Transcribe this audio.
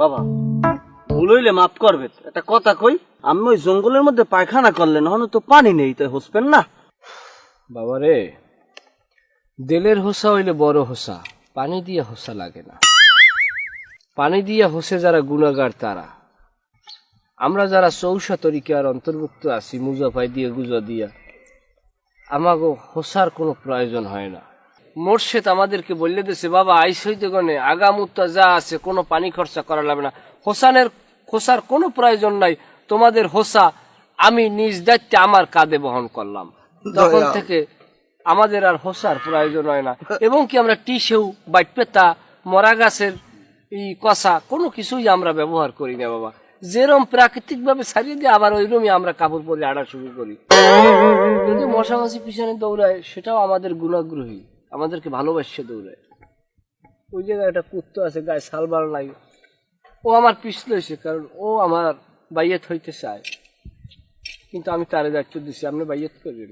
বাবা ভুল হইলে মাফ করবে, একটা কথা কই, আমি ওই জঙ্গলের মধ্যে পায়খানা করলেন হন তো পানি নেই, তাই হসবেন না? বাবারে, দেলের হোসা হইলে বড় হোসা, পানি দিয়ে হোসা লাগে না। পানি দিয়ে হোসে যারা গুণাগার তারা, আমরা যারা চৌষা তরিকার অন্তর্ভুক্ত আছি মুজাফাই দিয়ে গুজা দিয়া, আমাকে হোসার কোনো প্রয়োজন হয় না। মোর্শেদ আমাদেরকে বললে দিছে, বাবা আইস হইতে গনে আগামুত্তা যা আছে কোনো পানি খরচা করা লাগবে না, হোসার কোনো প্রয়োজন নাই, তোমাদের হোসা আমি নিজ দায়িত্বে আমার কাঁধে বহন করলাম। তখন থেকে আমাদের আর হোসার প্রয়োজন হয় না। এবং কি আমরা টিসেউ বাইপেতা মরা গাছের কষা কোনো কিছুই আমরা ব্যবহার করি না বাবা। যেরকম প্রাকৃতিক ভাবে ছাড়িয়ে দিয়ে আবার ওইরকমই আমরা কাপড় পরে আড়া শুরু করি। যদি মশা মাছি পিছনে দৌড়ায় সেটাও আমাদের গুণাগ্রহী, আমাদেরকে ভালোবাসে দৌড়ায়। ওই জায়গায় একটা কুত্তো আছে গায়ে শালবার নাই, ও আমার পিছলে হয়েছে, কারণ ও আমার বাইয়াত হইতে চায়, কিন্তু আমি তারে দায়িত্ব দিছি, আপনি বাইয়াত করবেন।